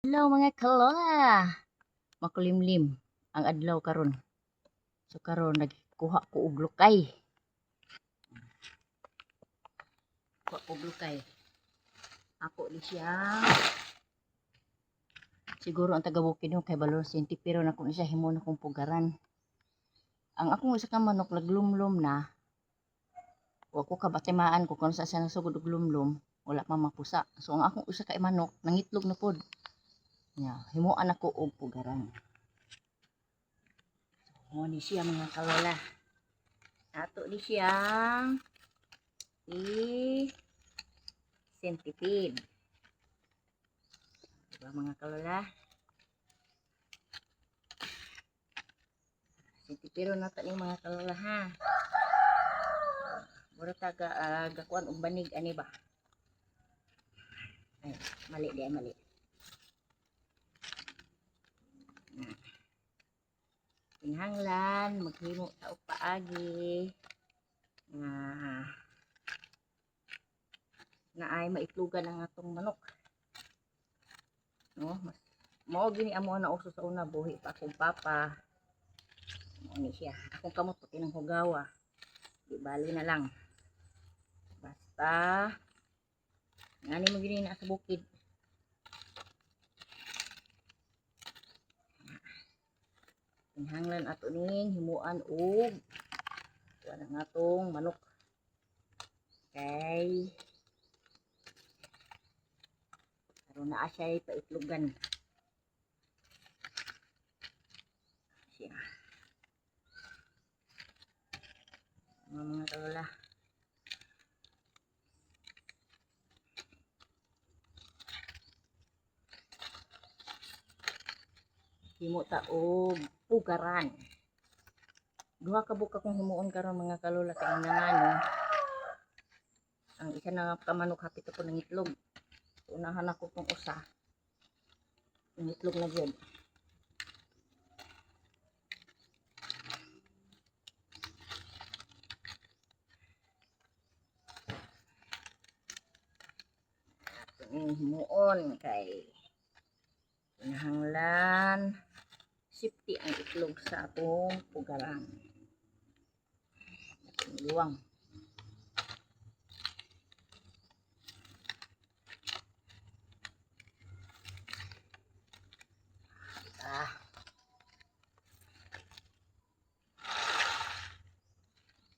Hello mga kalola! Makulimlim ang adlaw karon. So karon nagkuha ko og lukay. Kuha ko og lukay. Ako ni siya. Siguro ang taga-bukid no kay balon sintipiro na ko ni siya himo na kong pugaran. Ang akong isa ka manok naglumlum na. Wa ko kabatimaan ko kung sa siya nasugod og lumlum, wala pa mapusa. So ang akong isa ka manok nangitlog na pod. Ya, himuan ako og pugaran. Mo ni siya mga kalola. Ato ni siya centipede. Diba mga kalola? Centipede na ito ni mga kalola ha. Mura taga gakuan og banig ani ba? Ay, mali di ay mali. Pinhanglan, maghimo ta og paagi. Na ay maitlugan ang atong manok. No, mas mao gini amo na uso sa una buhi pa akong papa. Mao ni siya. Akong kamot pati ng hugawa. Di bali na lang. Basta ngani mo gini na sa bukid. Pinhanglan ato ning himuan og kuan ang atong manok. Okay. Karon na siya paitlogan. Siya. Mga kalola. Himo ta og pugaran. Duha ka buka kong himuon karon mga kalola kay nangano. Ang isa na kamanok hapit ko ng itlog. Unahan ako tong usa. Ng itlog na gyud. Himuon kay pinahanglan safety ang itlog sa atong pugaran. Luwang.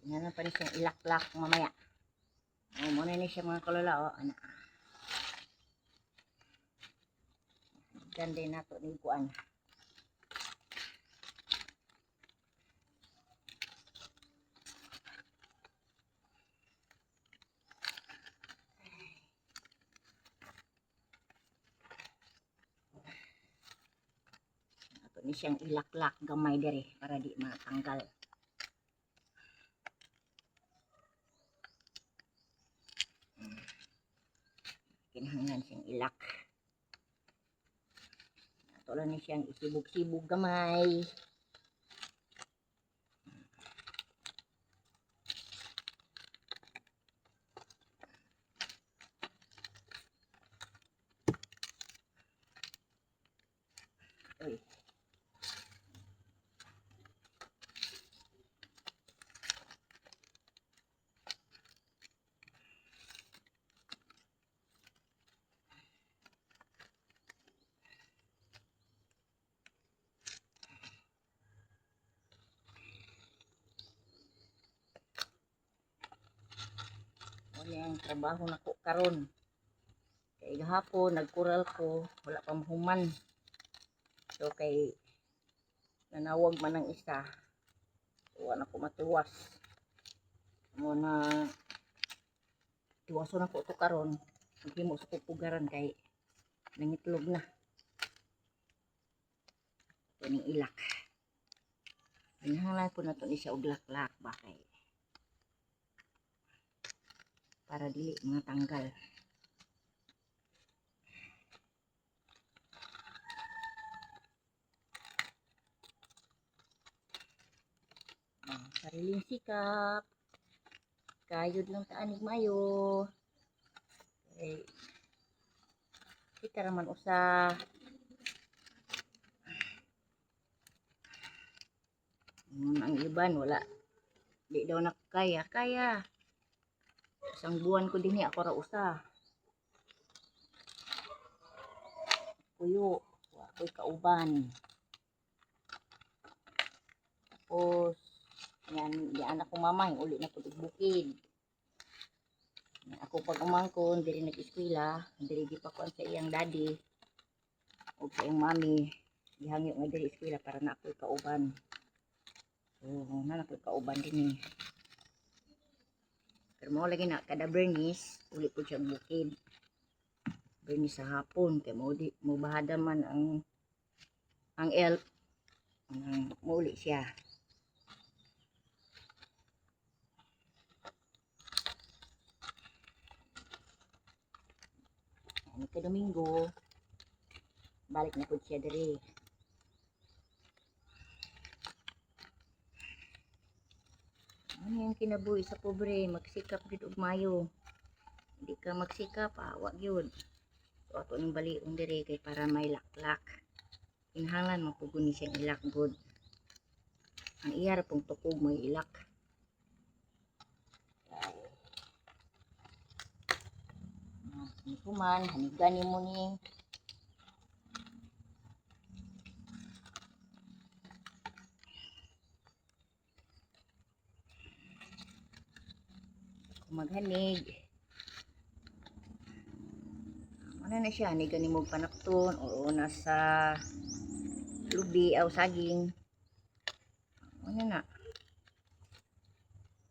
Yan na pa rin siyang ilak-lak mamaya. Muna na siya mga kalola. Anak. Ganda na ito ng kuan. Ito ni siyang ilak-lak gamay dere para di matanggal. Kinahanglan siyang ilak. Ito lang ni siyang isibog-sibog gamay. Uy. Ang trabaho na ko karon. Kay gahapon nagkural ko, wala pa mahuman. So kay nanawag man ang isa. Wala ko matuwas. Mo na tuwaso na ko to karon. Maghimo sa pupugaran kay nangitlog na. Ito ning ilak. Pinahanglan po na ito ni siya og lak-lak ba kay para dili mga tanggal. Sariling sikap. Kayod lang taanig mayo. Okay. Kita naman usa. Ang iban wala, di daw nakaya kaya. Isang buwan ko din ako ra usa. Puyo, wa ko'y kauban. Tapos yan ako mama, uli na pud bukid. Ako pag umangkon diri nag-eskwela, diri di pa ko sa iyang daddy o sa iyang mami, gihangyo nga diri eskwela para na ako'y kauban. So, na ako'y kauban din eh. Pero mo lagi na kada Bernis, uli po siyang bukid. Bernis sa hapon, kaya mo bahada man ang elf, muli siya. Ka Domingo, balik na po siya diri. Ano yung kinabuhi sa pobre, magsikap gid og mayo. Hindi ka magsikap, wa gyud. So ato ning baliong diri kay para may laklak. Kinahanglan mapuguni siyang ilak good. Ang iya ra pong tukog may ilak. Kuman, hanigan mo ni. Maghanig. Ano na siya, hanigan mo panapton o nasa lubi o saging. Ano na.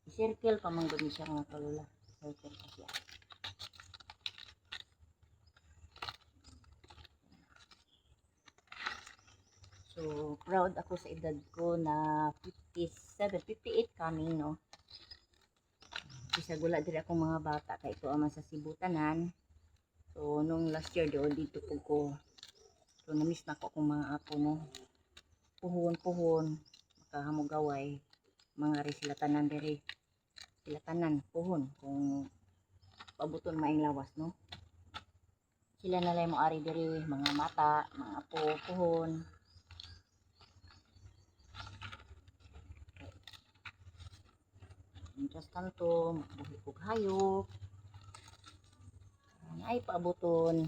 I-circle pa man gud siya mga kalula. Circle pa siya. So, proud ako sa edad ko na 57, 58 coming, no? Isa gula diri akong mga bata, kay ito aman sa Sibutanan. So, nung last year, dito ko. So, na-miss na ko akong mga apo, no? Puhon, makahamugaway. Mga rin sila tanan diri. Sila tanan, puhon. Kung pabuton maing lawas, no? Sila nalay mo ari diri, mga mata, mga apo, puhon. Just tanto, buhi kog hayop. Ay paabuton.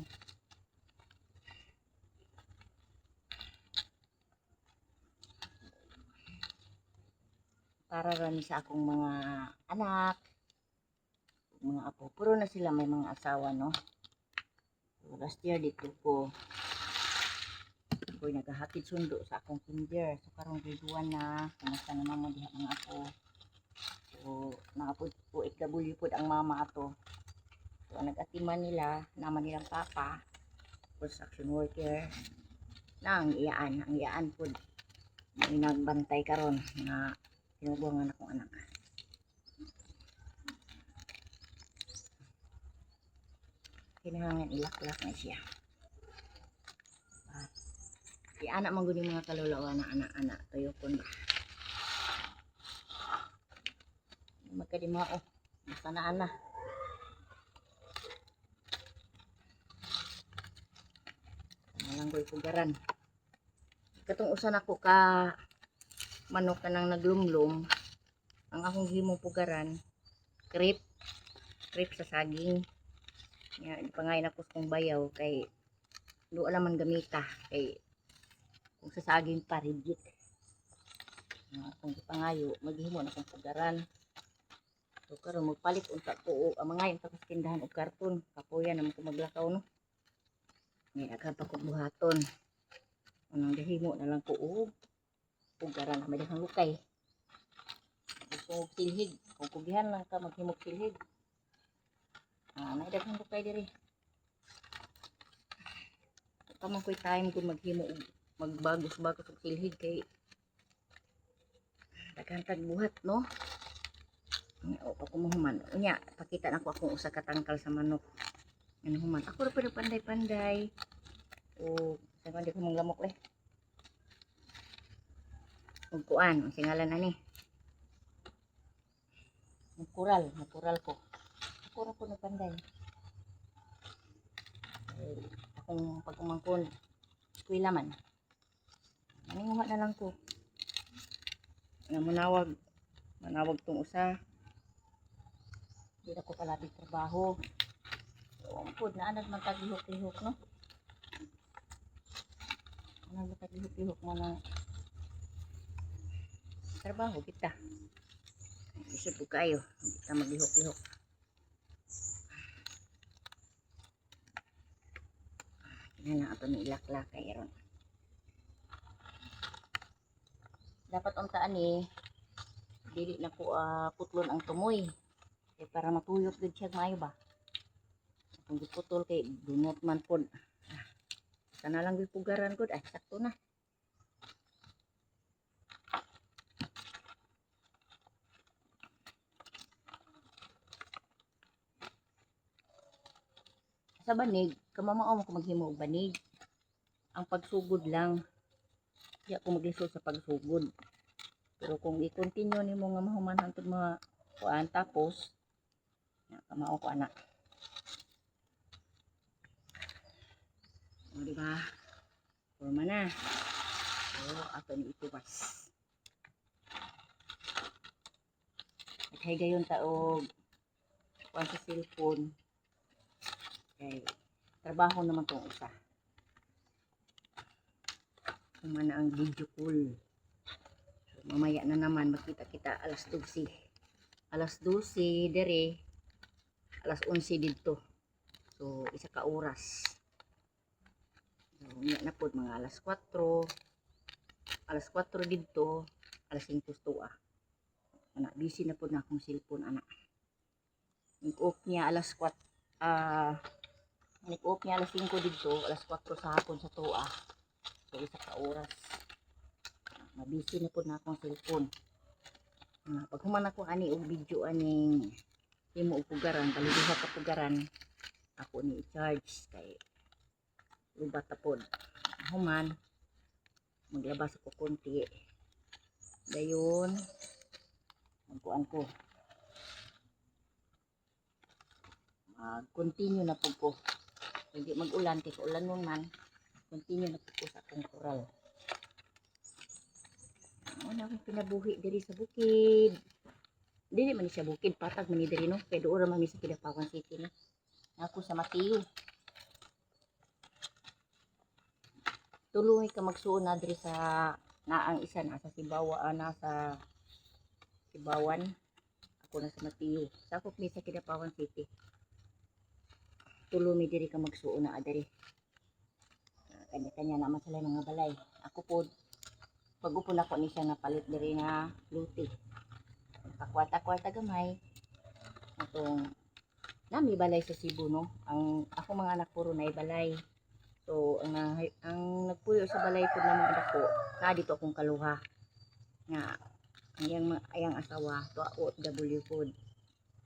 Para rin sa akong mga anak, mga apo. Puro na sila may mga asawa, no? So, last year dito ko ako'y naghahatid sundo sa akong kinder. So karong grade 1 na, kumusta naman mo diha mga apo. So, nakapod po ikabulyo po ang mama ato. So, nag-atiman nila, naman nilang papa, construction worker, na ang iyaan po. May nagbantay karon na tinubuangan akong anak. Kinahanglan ilaklak na siya. Si anak man gud mga kalulawa na anak tuyokon ba. Magkadimao, basta na ana. Malanggoy pugaran. Katong usan ako ka manok ka nang naglumlum. Ang akong himong pugaran, crepe sa saging. Ya, ipangayon ako kung bayaw kay do alaman gamita kay kung sa saging pa rigid. Kung ipangayo, maghimo na kong pugaran. So karon magpalit unta ko ang mga yung tindahan og karton, kapuyan naman ko maglakaw no. Ni agad pa ko buhaton. Anong gahimo na lang ko pugaran may daghang lukay. Gusto og silhig, kung kugihan lang ka maghimog silhig. May daghang lukay diri. Kamang ko'y time kung maghimo magbagos-bagos og silhig kay daghang tagbuhat no. O ako mahuman. Unya, pakita na ko akong usa ka tangkal sa manok. Ano human. Ako ra pero panday-panday. O, sa di ko mong lamok leh. Ug kuan, ang singalan na ni. Natural ko. Ako ra po nagpanday. Akong pagkumangkon, eskwela man. Maninguha na lang ko. nga manawag tong usa. Di na ko palabig trabaho. So, ampod na anad man taglihok-lihok no. Anad man taglihok-lihok mo na trabaho kita. Isip po kayo, hindi ka maglihok-lihok. Yan na ito ni ilak-lak kay ron. Dapat untaan dili na po putlon ang tumoy. Kaya para matuyok gud siya maayo ba. Kung giputol kay dunot man pod. Sana lang gipugaran gud ay sakto na. Sa banig, kamamao mo ko maghimo og banig. Ang pagsugod lang. Di ako maglisod sa pagsugod. Pero kung i-continue nimo nga mahuman hangtod mga kuan tapos kamao ko anak. O diba? Forma na. So, ato ni ituwas. At hay gayon taog kuan sa cellphone. Kay trabaho naman tong isa. Kumana ang video call. So, mamaya na naman makita kita alas 12. Alas 12 dere. Alas 11 dito. So isa ka oras. So na pod mga alas 4. Alas 4 dito, alas 5 tuwa. Ana busy na pod na akong cellphone ana. Nik-off niya alas 4. Nik-off niya alas 5 dito, alas 4 sa hapon sa tuwa. So isa ka oras. Mabisi na po na akong cellphone. Pag human ako ani og video aning himo og pugaran, baliduha ka pugaran, ako ni i-charge kay lubat ta pod. Human maglabas ako konti. Dayon magkuan ko. Mag-continue na po ko. Hindi mag-ulan kay ulan nun man. Continue na po ko sa akong koral. Ano akong pinabuhi diri sa bukid. Dili man siya bukid, patag man ni diri no. Kay doon ra man sa Kidapawan City no. Ako sa Mateo. Tuloy ka magsuon na diri sa naang isa na sa Sibawa na sa Sibawan. Ako na sa Mateo. Sakop mi sa Kidapawan City. Tuloy mi diri ka magsuon na diri. Kanya-kanya naman sila mga balay. Ako po pag-upon ako ni siya napalit diri na luti. Kakwarta-kwarta gamay. Atong nami balay sa Cebu no. Ang ako mga anak puro na balay. So ang nagpuyo sa balay pud na mga anak ko, na dito akong kaluha. Nga ayang asawa to OFW food.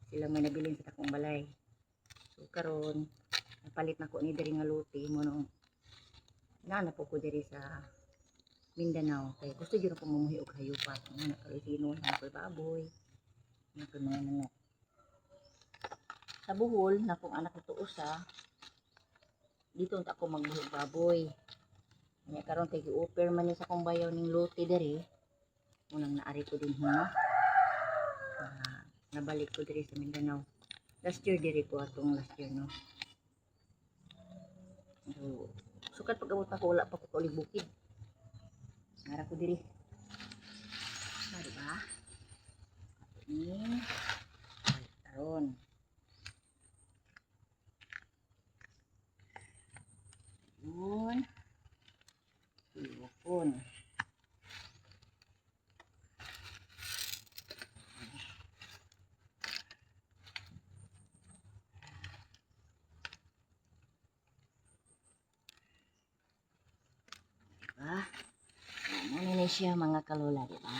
Sila may nabilin sa akong balay. So karon napalit na ko ni diri nga luti mo no. Na po ko diri sa Mindanao kay gusto gyud ko mamuhi og hayupan nga nakarisino na ko baboy nga ko mga manok sa Bohol na kung anak ko usa dito unta ako magbuhi baboy nya karon kay gi-offer man ni sa kong bayaw ning lote diri munang naari ko din ho nabalik ko diri sa Mindanao last year diri ko atong last year no so sukat pag-abot ako wala pa ko kaulig bukid. Nara ko diri. Diba? Ini taron. Yun. Iwapon. Diba? Ano na siya mga kalola, diba?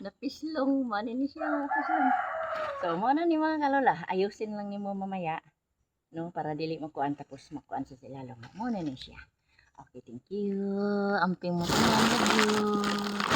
Napislong man ini siya napislong. So mo na ni mga kalola, ayusin lang nimo mamaya. no, para dili makuan tapos makuan sa ilalom. Mo na ni siya. Okay, thank you. Amping mo, love you.